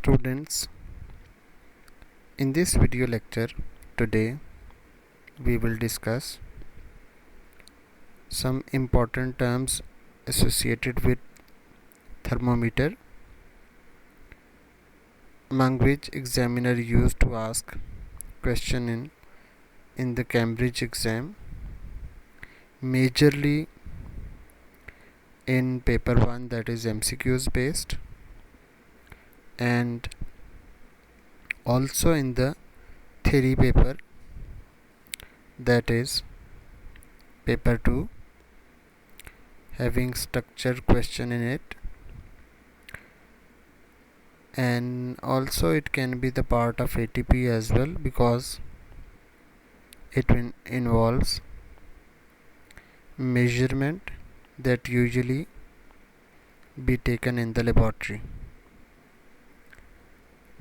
Students, in this video lecture today we will discuss some important terms associated with thermometer, among which examiner used to ask question in the Cambridge exam, majorly in paper 1, that is MCQs based, and also in the theory paper, that is paper 2, having structured question in it, and also it can be the part of ATP as well, because it involves measurement that usually be taken in the laboratory.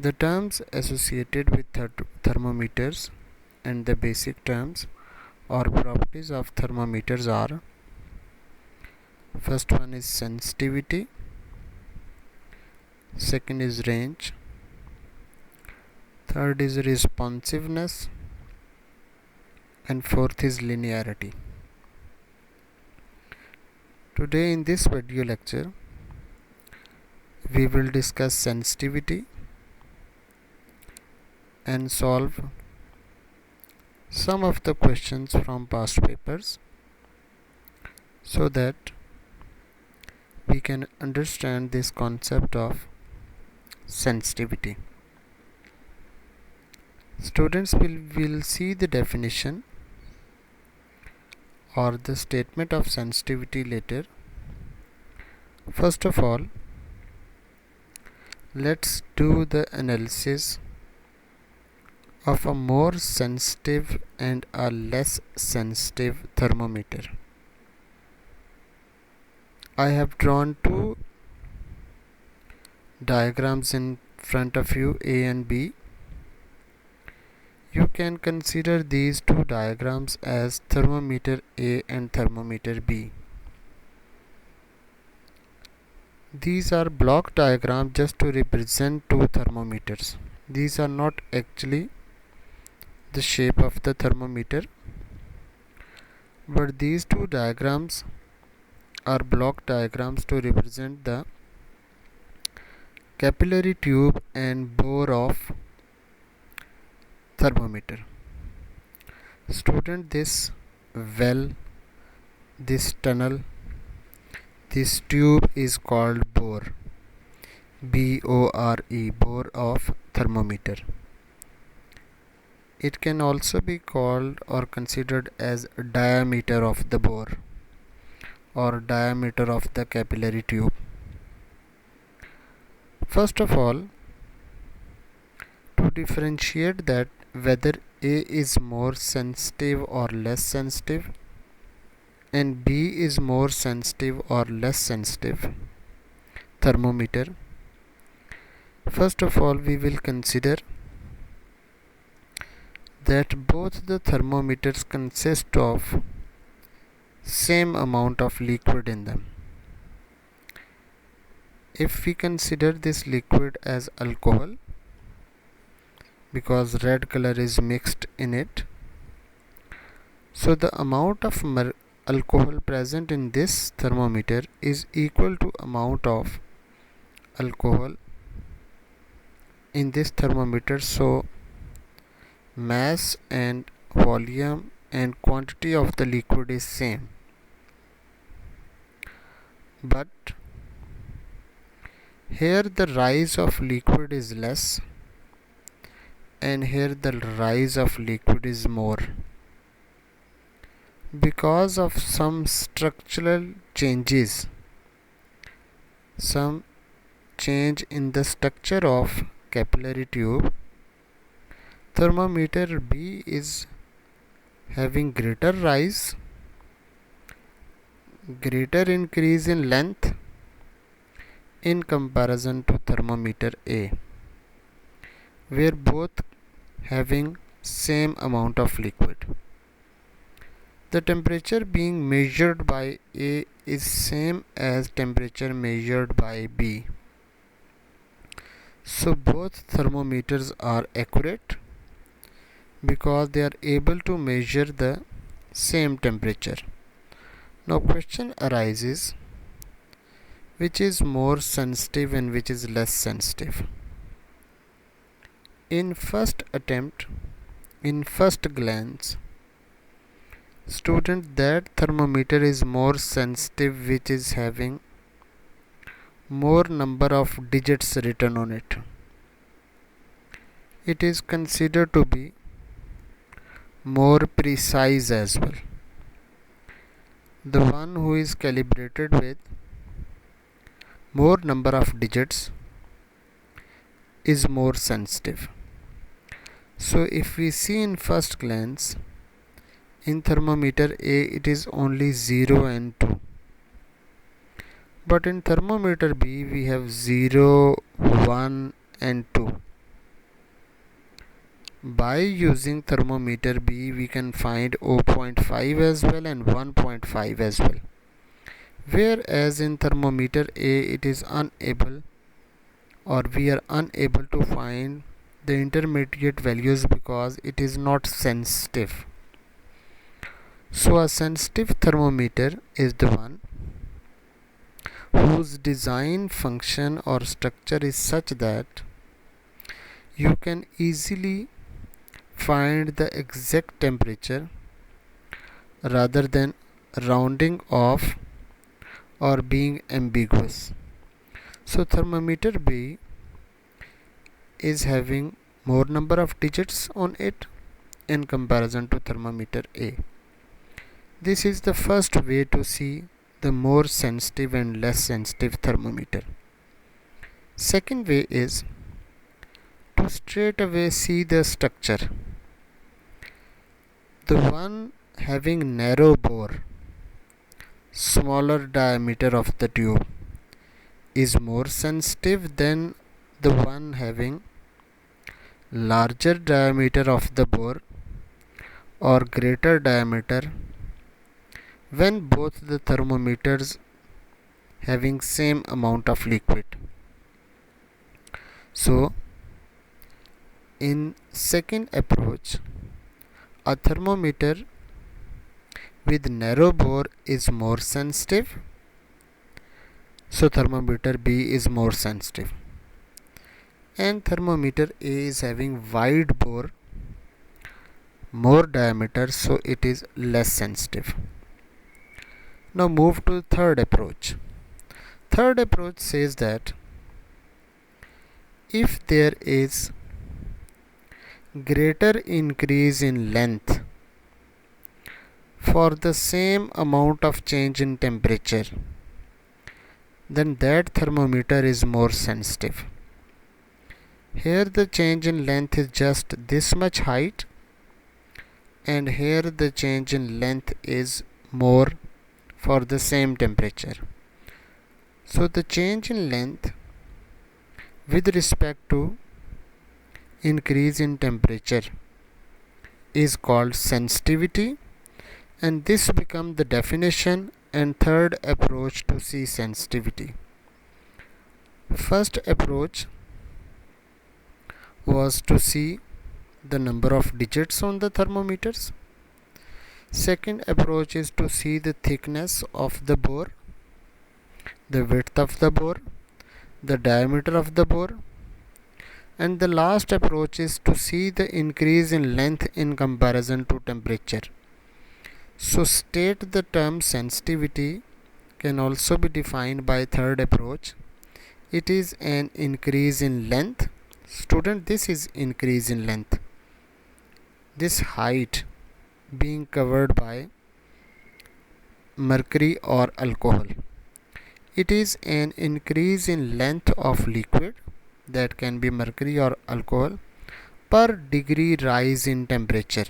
The terms associated with thermometers and the basic terms or properties of thermometers are: first one is sensitivity, second is range, third is responsiveness, and fourth is linearity. Today in this video lecture we will discuss sensitivity and solve some of the questions from past papers so that we can understand this concept of sensitivity. Students will see the definition or the statement of sensitivity later. First of all, let's do the analysis of a more sensitive and a less sensitive thermometer. I have drawn two diagrams in front of you, A and B. You can consider these two diagrams as thermometer A and thermometer B. These are block diagrams just to represent two thermometers. These are not actually the shape of the thermometer, but these two diagrams are block diagrams to represent the capillary tube and bore of thermometer. Student, this well, this tunnel, this tube is called bore, B-O-R-E, bore of thermometer. It can also be called or considered as diameter of the bore or diameter of the capillary tube. First of all, to differentiate that whether A is more sensitive or less sensitive and B is more sensitive or less sensitive thermometer, first of all we will consider that both the thermometers consist of same amount of liquid in them. If we consider this liquid as alcohol, because red color is mixed in it, so the amount of alcohol present in this thermometer is equal to amount of alcohol in this thermometer. So mass and volume and quantity of the liquid is same, but here the rise of liquid is less and here the rise of liquid is more because of some structural changes, some change in the structure of capillary tube. Thermometer B is having greater rise, greater increase in length in comparison to thermometer A, where both having same amount of liquid. The temperature being measured by A is same as temperature measured by B. So both thermometers are accurate because they are able to measure the same temperature. Now question arises, which is more sensitive and which is less sensitive? In first attempt, in first glance, student, that thermometer is more sensitive which is having more number of digits written on it. It is considered to be more precise as well. The one who is calibrated with more number of digits is more sensitive. So if we see in first glance, in thermometer A it is only 0 and 2, but in thermometer B we have 0, 1 and 2. By using thermometer B we can find 0.5 as well and 1.5 as well, whereas in thermometer A it is unable, or we are unable to find the intermediate values because it is not sensitive. So a sensitive thermometer is the one whose design function or structure is such that you can easily find the exact temperature rather than rounding off or being ambiguous. So thermometer B is having more number of digits on it in comparison to thermometer A. This is the first way to see the more sensitive and less sensitive thermometer. Second way is to straight away see the structure. The one having narrow bore, smaller diameter of the tube, is more sensitive than the one having larger diameter of the bore or greater diameter when both the thermometers having same amount of liquid. So in second approach, a thermometer with narrow bore is more sensitive, so thermometer B is more sensitive, and thermometer A is having wide bore, more diameter, so it is less sensitive. Now move to third approach. Third approach says that if there is greater increase in length for the same amount of change in temperature, then that thermometer is more sensitive. Here the change in length is just this much height, and here the change in length is more for the same temperature. So the change in length with respect to increase in temperature is called sensitivity, and this becomes the definition and third approach to see sensitivity. First approach was to see the number of digits on the thermometers. Second approach is to see the thickness of the bore, the width of the bore, the diameter of the bore, and the last approach is to see the increase in length in comparison to temperature. So state the term sensitivity can also be defined by third approach. It is an increase in length. Student, this is increase in length. This height being covered by mercury or alcohol. It is an increase in length of liquid, that can be mercury or alcohol, per degree rise in temperature.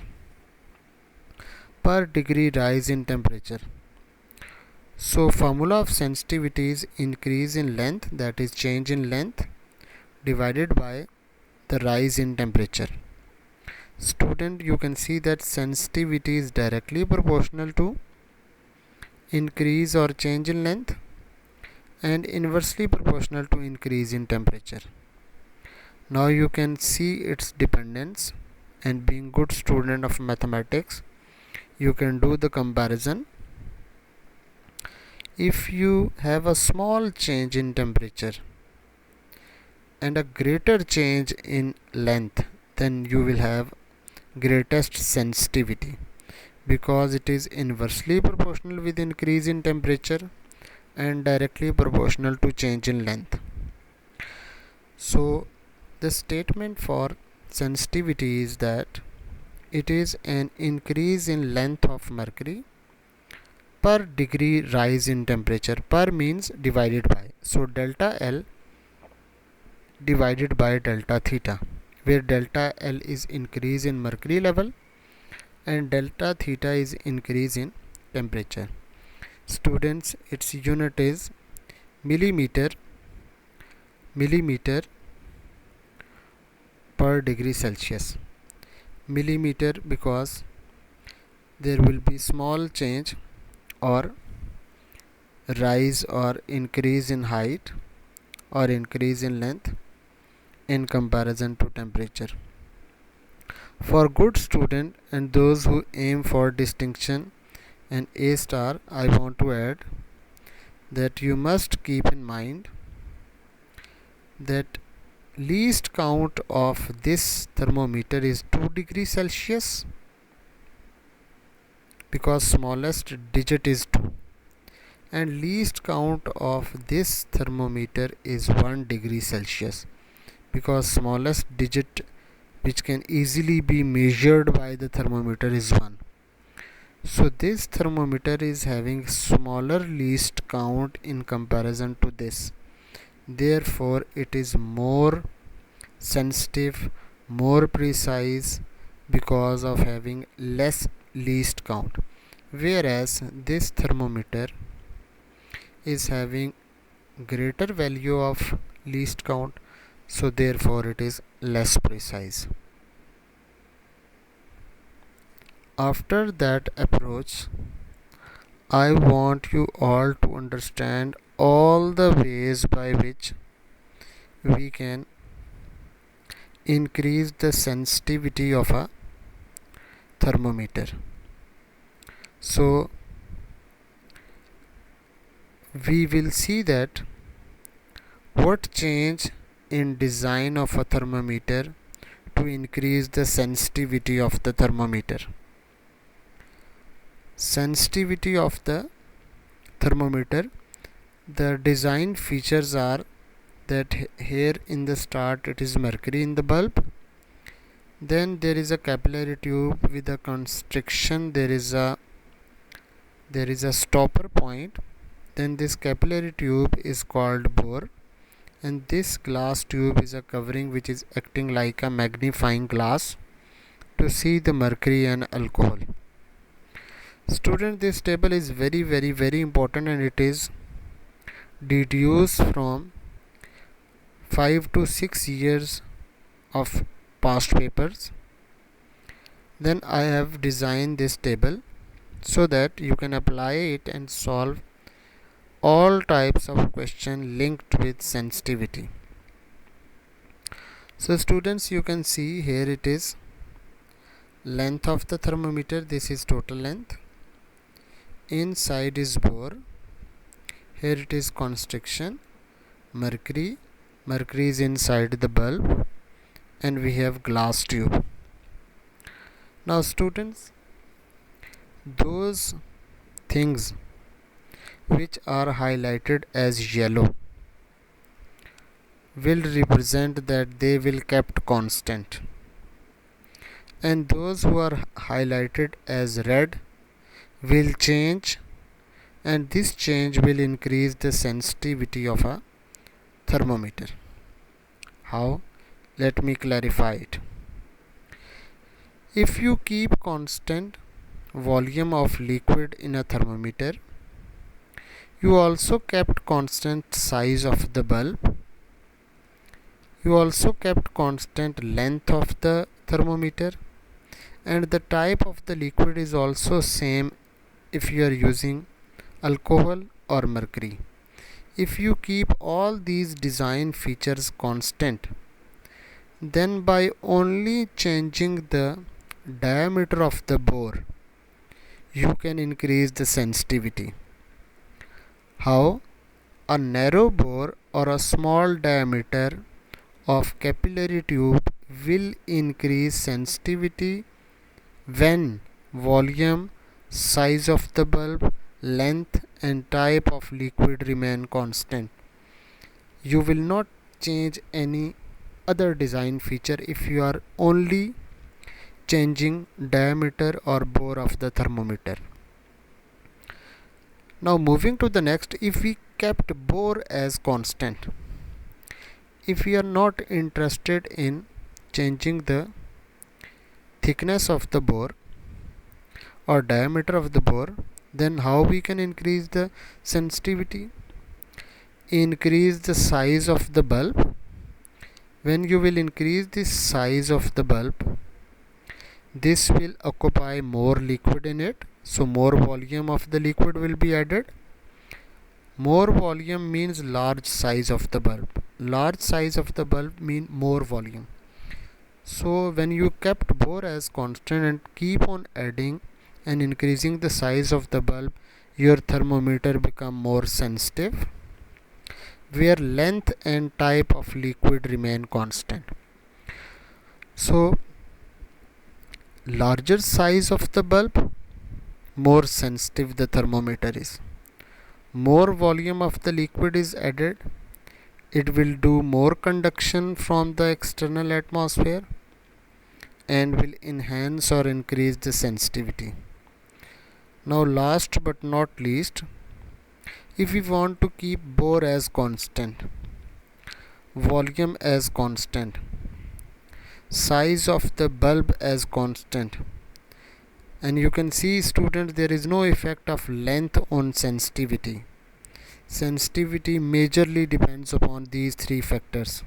Per degree rise in temperature. So formula of sensitivity is increase in length, that is change in length, divided by the rise in temperature. Student, you can see that sensitivity is directly proportional to increase or change in length and inversely proportional to increase in temperature. Now you can see its dependence, and being good student of mathematics, you can do the comparison. If you have a small change in temperature and a greater change in length, then you will have greatest sensitivity, because it is inversely proportional with increase in temperature and directly proportional to change in length. So the statement for sensitivity is that it is an increase in length of mercury per degree rise in temperature. Per means divided by, so delta L divided by delta theta, where delta L is increase in mercury level and delta theta is increase in temperature. Students, its unit is millimeter per degree Celsius. Millimeter because there will be small change or rise or increase in height or increase in length in comparison to temperature. For good student and those who aim for distinction and A star, I want to add that you must keep in mind that least count of this thermometer is 2 degrees Celsius, because smallest digit is 2, and least count of this thermometer is 1 degree Celsius, because smallest digit which can easily be measured by the thermometer is 1. So this thermometer is having smaller least count in comparison to this. Therefore it is more sensitive, more precise, because of having less least count, whereas this thermometer is having greater value of least count, so therefore it is less precise. After that approach, I want you all to understand all the ways by which we can increase the sensitivity of a thermometer. So we will see that what change in design of a thermometer to increase the sensitivity of the thermometer. Sensitivity of the thermometer, the design features are that here in the start it is mercury in the bulb, then there is a capillary tube with a constriction, there is a stopper point, then this capillary tube is called bore, and this glass tube is a covering which is acting like a magnifying glass to see the mercury and alcohol. Student, this table is very important, and it is deduced from 5 to 6 years of past papers. Then I have designed this table so that you can apply it and solve all types of question linked with sensitivity. So students, you can see here it is length of the thermometer, this is total length, inside is bore, here it is constriction, mercury is inside the bulb, and we have glass tube. Now students, those things which are highlighted as yellow will represent that they will kept constant, and those who are highlighted as red will change, and this change will increase the sensitivity of a thermometer. How? Let me clarify it. If you keep constant volume of liquid in a thermometer, you also kept constant size of the bulb, you also kept constant length of the thermometer, and the type of the liquid is also same if you are using alcohol or mercury. If you keep all these design features constant, then by only changing the diameter of the bore you can increase the sensitivity. How? A narrow bore or a small diameter of capillary tube will increase sensitivity when volume, size of the bulb, length and type of liquid remain constant. You will not change any other design feature if you are only changing diameter or bore of the thermometer. Now moving to the next, if we kept bore as constant, if we are not interested in changing the thickness of the bore or diameter of the bore, then how we can increase the sensitivity? Increase the size of the bulb. When you will increase the size of the bulb, this will occupy more liquid in it, so more volume of the liquid will be added. More volume means large size of the bulb. Large size of the bulb mean more volume. So when you kept bore as constant and keep on adding and increasing the size of the bulb, your thermometer become more sensitive, where length and type of liquid remain constant. So larger size of the bulb, more sensitive the thermometer is. More volume of the liquid is added, it will do more conduction from the external atmosphere and will enhance or increase the sensitivity. Now last but not least, if we want to keep bore as constant, volume as constant, size of the bulb as constant, and you can see students, there is no effect of length on sensitivity. Sensitivity majorly depends upon these three factors.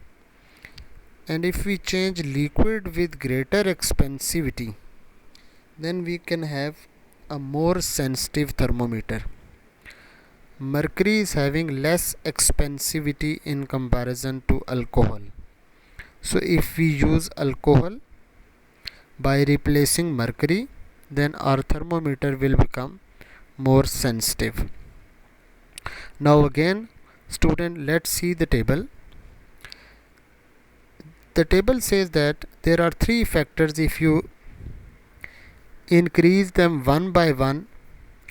And if we change liquid with greater expensivity, then we can have a more sensitive thermometer. Mercury is having less expensivity in comparison to alcohol. So if we use alcohol by replacing mercury, then our thermometer will become more sensitive. Now again, student, let's see the table. The table says that there are three factors. If you increase them one by one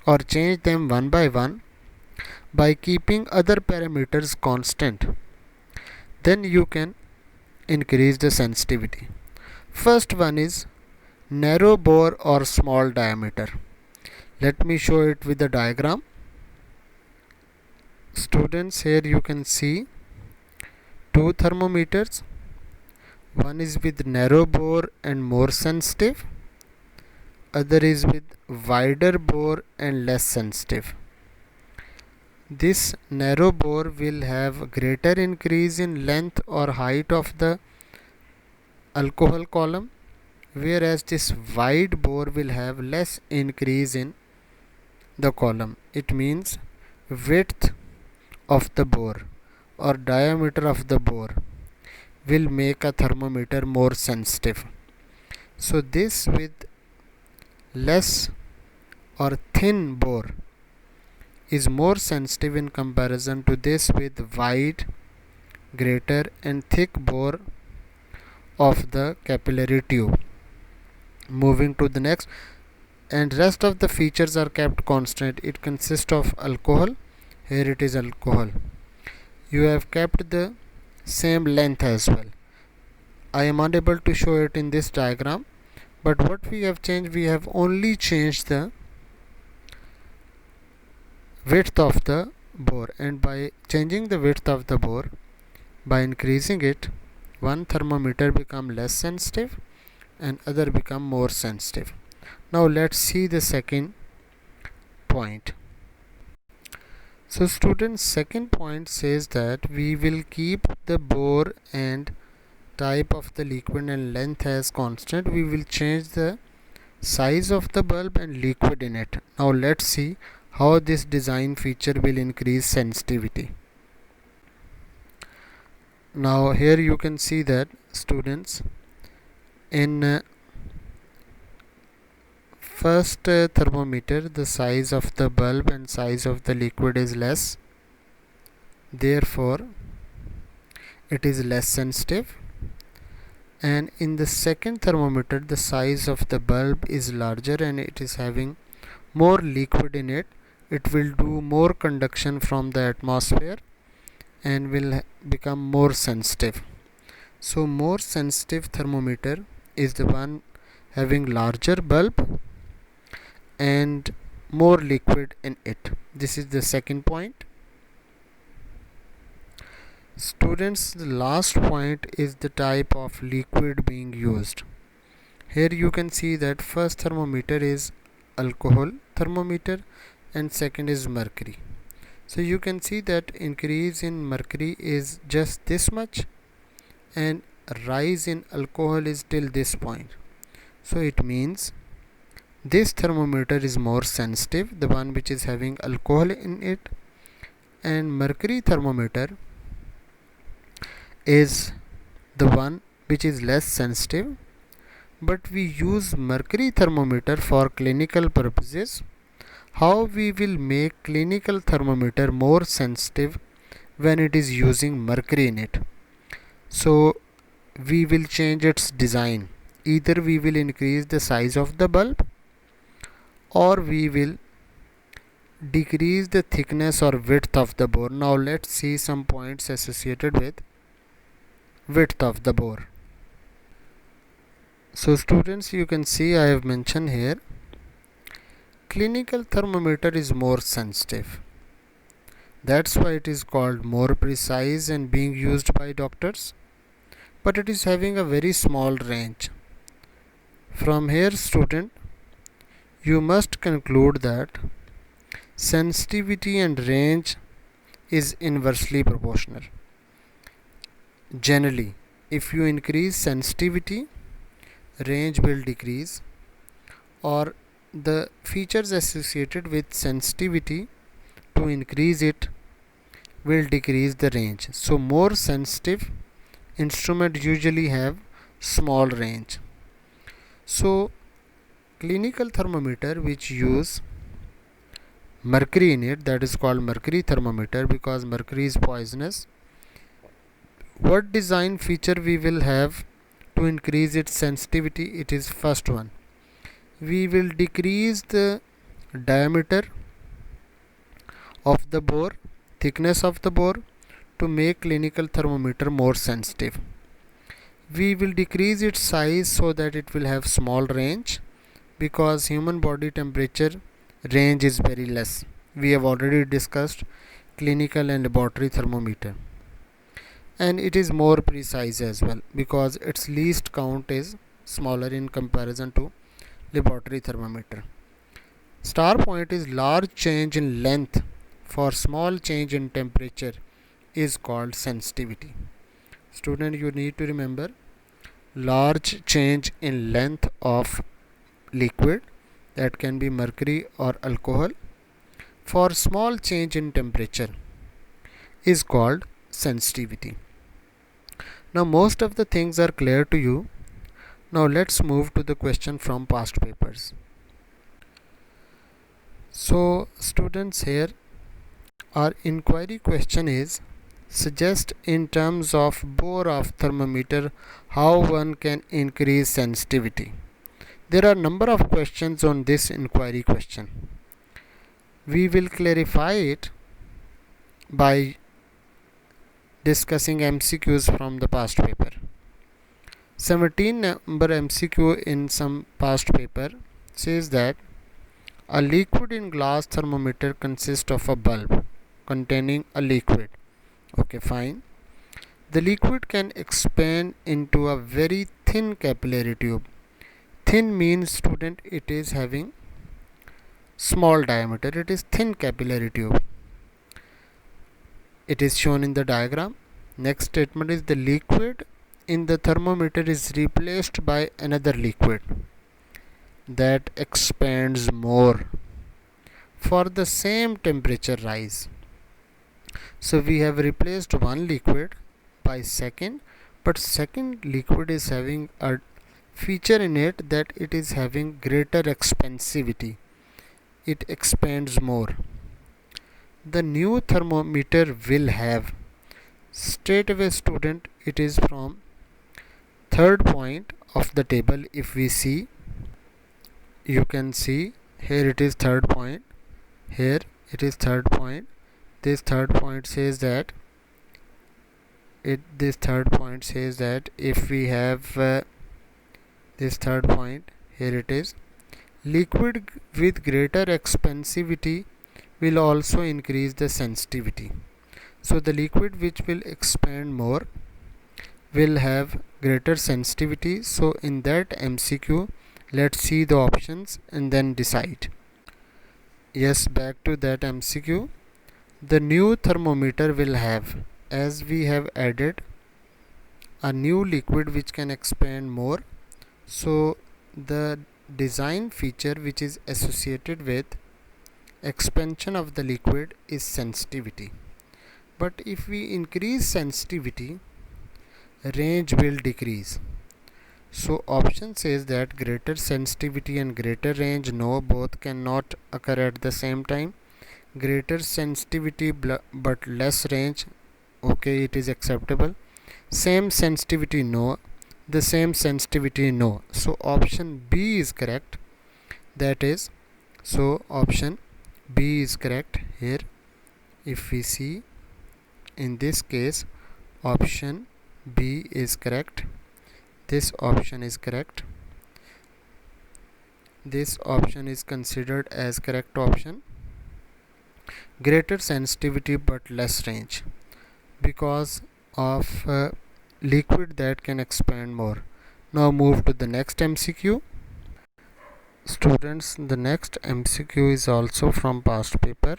or change them one by keeping other parameters constant, then you can increase the sensitivity. First one is narrow bore or small diameter. Let me show it with the diagram. Students, here you can see two thermometers. One is with narrow bore and more sensitive, other is with wider bore and less sensitive. This narrow bore will have greater increase in length or height of the alcohol column, whereas this wide bore will have less increase in the column. It means width of the bore or diameter of the bore will make a thermometer more sensitive. So this with less or thin bore is more sensitive in comparison to this with wide, greater and thick bore of the capillary tube. Moving to the next, and rest of the features are kept constant. It consists of alcohol. Here it is alcohol. You have kept the same length as well. I am unable to show it in this diagram, but what we have changed, we have only changed the width of the bore, and by changing the width of the bore, by increasing it, one thermometer become less sensitive and other become more sensitive. Now let's see the second point. So students, second point says that we will keep the bore and type of the liquid and length as constant. We will change the size of the bulb and liquid in it. Now let's see how this design feature will increase sensitivity. Now here you can see that students, in first thermometer, the size of the bulb and size of the liquid is less, therefore it is less sensitive. And in the second thermometer, the size of the bulb is larger and it is having more liquid in it. It will do more conduction from the atmosphere and will become more sensitive. So more sensitive thermometer is the one having larger bulb and more liquid in it. This is the second point. Students, the last point is the type of liquid being used. Here you can see that first thermometer is alcohol thermometer and second is mercury. So you can see that increase in mercury is just this much and rise in alcohol is till this point. So it means this thermometer is more sensitive, the one which is having alcohol in it, and mercury thermometer is the one which is less sensitive, but we use mercury thermometer for clinical purposes. How we will make clinical thermometer more sensitive when it is using mercury in it? So we will change its design. Either we will increase the size of the bulb or we will decrease the thickness or width of the bore. Now let's see some points associated with width of the bore. So students, you can see I have mentioned here clinical thermometer is more sensitive. That's why it is called more precise and being used by doctors, but it is having a very small range. From here student, you must conclude that sensitivity and range is inversely proportional. Generally, if you increase sensitivity, range will decrease, or the features associated with sensitivity to increase it will decrease the range. So more sensitive instruments usually have small range. So clinical thermometer which use mercury in it, that is called mercury thermometer because mercury is poisonous. What design feature we will have to increase its sensitivity? It is first one, we will decrease the diameter of the bore, thickness of the bore, to make clinical thermometer more sensitive. We will decrease its size so that it will have small range, because human body temperature range is very less. We have already discussed clinical and laboratory thermometer, and it is more precise as well because its least count is smaller in comparison to laboratory thermometer. Star point is large change in length for small change in temperature is called sensitivity. Student, you need to remember large change in length of liquid, that can be mercury or alcohol, for small change in temperature is called sensitivity. Now most of the things are clear to you. Now let's move to the question from past papers. So students, here our inquiry question is, suggest in terms of bore of thermometer how one can increase sensitivity. There are number of questions on this inquiry question. We will clarify it by discussing MCQs from the past paper. 17 number MCQ in some past paper says that a liquid in glass thermometer consists of a bulb containing a liquid. Okay, fine. The liquid can expand into a very thin capillary tube. Thin means student it is having small diameter, it is thin capillary tube. It is shown in the diagram. Next statement is the liquid in the thermometer is replaced by another liquid that expands more for the same temperature rise. So we have replaced one liquid by second, but second liquid is having a feature in it that it is having greater expansivity. It expands more. The new thermometer will have straight away, student, it is from third point of the table. If we see, you can see here it is third point, here it is third point. This third point says that if we have this third point, here it is, liquid with greater expansivity will also increase the sensitivity. So the liquid which will expand more will have greater sensitivity. So in that MCQ, let's see the options and then decide. Yes, back to that MCQ. The new thermometer will have, as we have added a new liquid which can expand more, so the design feature which is associated with expansion of the liquid is sensitivity. But if we increase sensitivity, range will decrease. So option says that greater sensitivity and greater range, no, both cannot occur at the same time. Greater sensitivity but less range, okay, it is acceptable. Same sensitivity, no. The same sensitivity, no. So option B is correct. That is, so option B is correct here. If we see, in this case, option B is correct. This option is correct. This option is considered as correct option. Greater sensitivity but less range, because of liquid that can expand more. Now move to the next MCQ. Students, the next MCQ is also from past paper.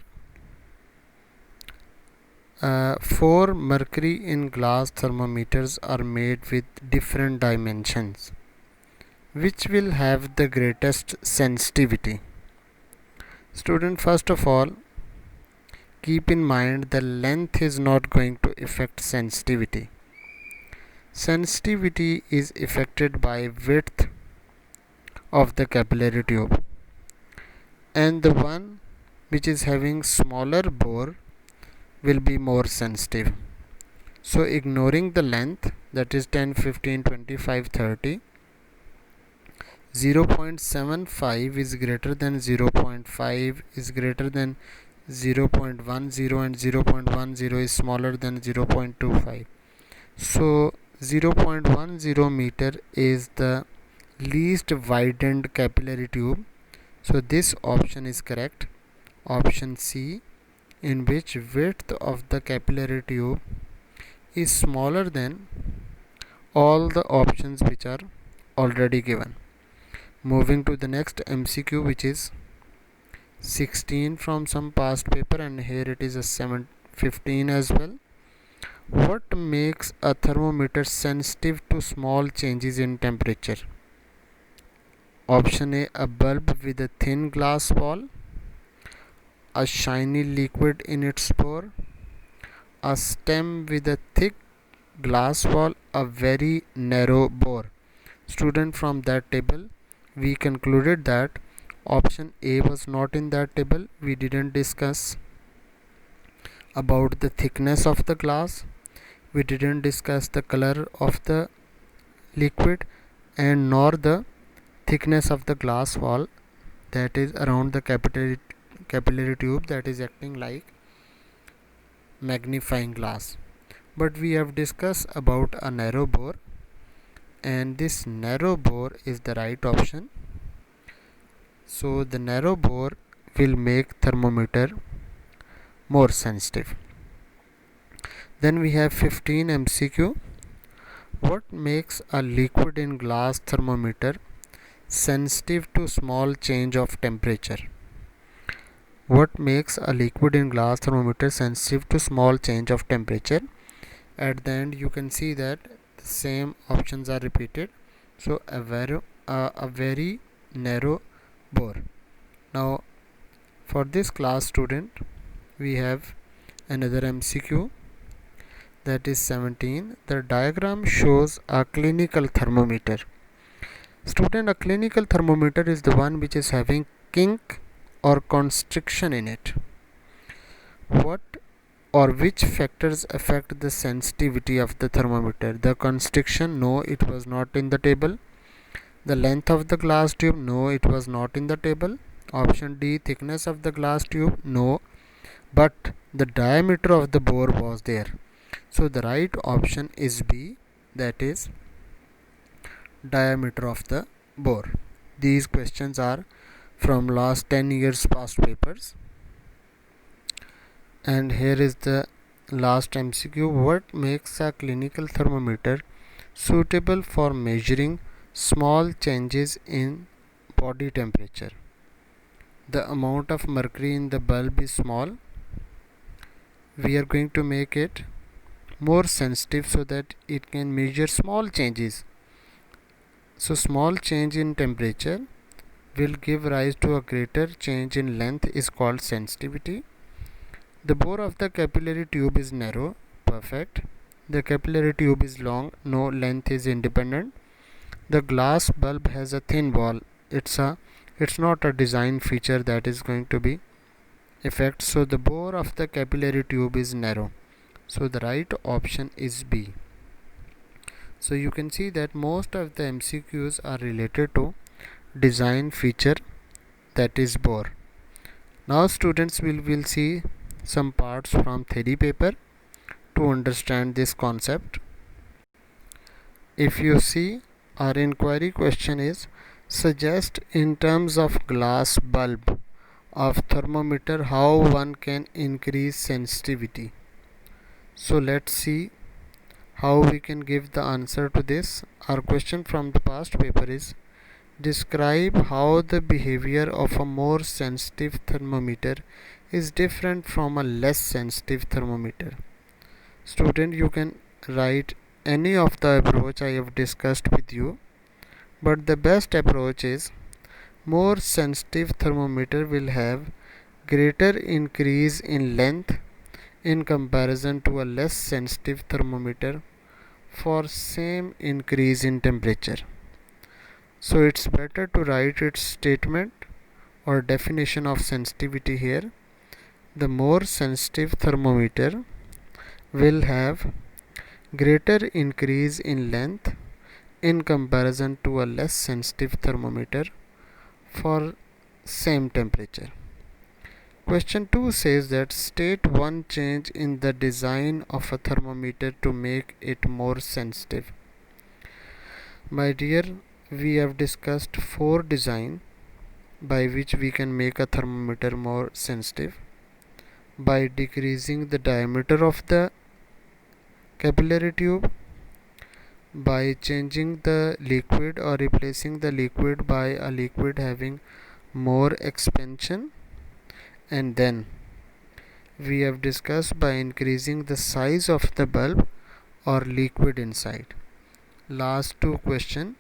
4 mercury in glass thermometers are made with different dimensions. Which will have the greatest sensitivity? Student, first of all, keep in mind the length is not going to affect sensitivity. Sensitivity is affected by width of the capillary tube, and the one which is having smaller bore will be more sensitive. So ignoring the length, that is 10, 15, 25, 30, 0.75 is greater than 0.5 is greater than 0.10 and 0.10 is smaller than 0.25. So 0.10 meter is the least widened capillary tube. So this option is correct. Option C, in which width of the capillary tube is smaller than all the options which are already given. Moving to the next MCQ, which is 16 from some past paper, and here it is a 15 as well. What makes a thermometer sensitive to small changes in temperature? Option A, a bulb with a thin glass wall, a shiny liquid in its pore, a stem with a thick glass wall, a very narrow bore. Student, from that table we concluded that option A was not in that table. We didn't discuss about the thickness of the glass, we didn't discuss the color of the liquid, and nor the thickness of the glass wall that is around the capillary tube that is acting like magnifying glass. But we have discussed about a narrow bore, and this narrow bore is the right option. So the narrow bore will make thermometer more sensitive. Then we have 15 MCQ. What makes a liquid in glass thermometer sensitive to small change of temperature? What makes a liquid in glass thermometer sensitive to small change of temperature? At the end you can see that the same options are repeated. So a very narrow bore. Now for this class, student, we have another MCQ. that is 17. The diagram shows a clinical thermometer. Student, a clinical thermometer is the one which is having kink or constriction in it. What or which factors affect the sensitivity of the thermometer? The constriction, no, it was not in the table. The length of the glass tube, no, it was not in the table. Option D, thickness of the glass tube, no, but the diameter of the bore was there. So the right option is B, that is diameter of the bore. These questions are from last 10 years past papers. And here is the last MCQ. What makes a clinical thermometer suitable for measuring small changes in body temperature? The amount of mercury in the bulb is small. We are going to make it more sensitive so that it can measure small changes. So small change in temperature will give rise to a greater change in length is called sensitivity. The bore of the capillary tube is narrow. Perfect. The capillary tube is long. No, length is independent. The glass bulb has a thin wall. It's not a design feature that is going to be effect. So the bore of the capillary tube is narrow. So the right option is B. So you can see that most of the MCQs are related to design feature, that is bore. Now students will see some parts from theory paper to understand this concept. If you see, our inquiry question is, suggest in terms of glass bulb of thermometer how one can increase sensitivity. So let's see how we can give the answer to this. Our question from the past paper is, describe how the behavior of a more sensitive thermometer is different from a less sensitive thermometer. Student, you can write any of the approach I have discussed with you, but the best approach is more sensitive thermometer will have greater increase in length in comparison to a less sensitive thermometer for same increase in temperature. So it's better to write its statement or definition of sensitivity here. The more sensitive thermometer will have greater increase in length in comparison to a less sensitive thermometer for same temperature. Question 2 says that state one change in the design of a thermometer to make it more sensitive. My dear, we have discussed 4 design by which we can make a thermometer more sensitive. By decreasing the diameter of the capillary tube, by changing the liquid or replacing the liquid by a liquid having more expansion, and then we have discussed by increasing the size of the bulb or liquid inside. Last 2 questions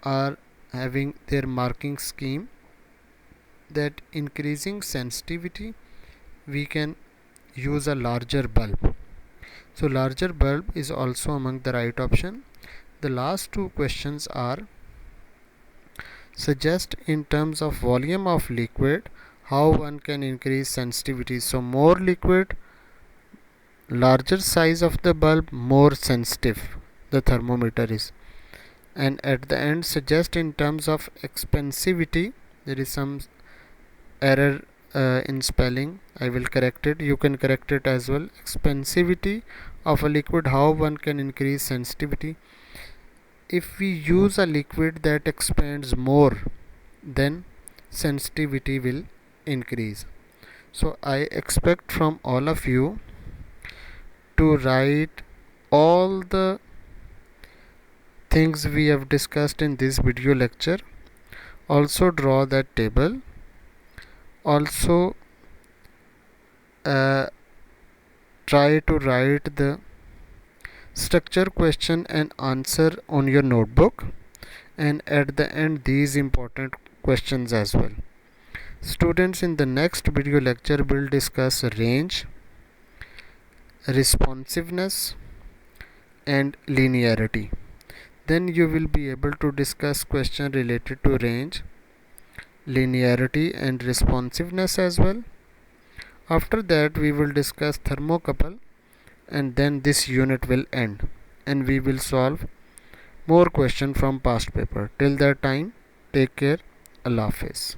are having their marking scheme, that increasing sensitivity we can use a larger bulb. So larger bulb is also among the right option. The last 2 questions are, suggest in terms of volume of liquid how one can increase sensitivity. So more liquid, larger size of the bulb, more sensitive the thermometer is. And at the end, suggest in terms of expensivity. There is some error in spelling. I will correct it. You can correct it as well. Expensivity of a liquid, how one can increase sensitivity. If we use a liquid that expands more, then sensitivity will increase. So I expect from all of you to write all the things we have discussed in this video lecture. Also draw that table. Also try to write the structure question and answer on your notebook, and at the end these important questions as well. Students, in the next video lecture we'll discuss range, responsiveness and linearity. Then you will be able to discuss questions related to range, linearity and responsiveness as well. After that we will discuss thermocouple, and then this unit will end and we will solve more questions from past paper. Till that time, take care. Allah Hafiz.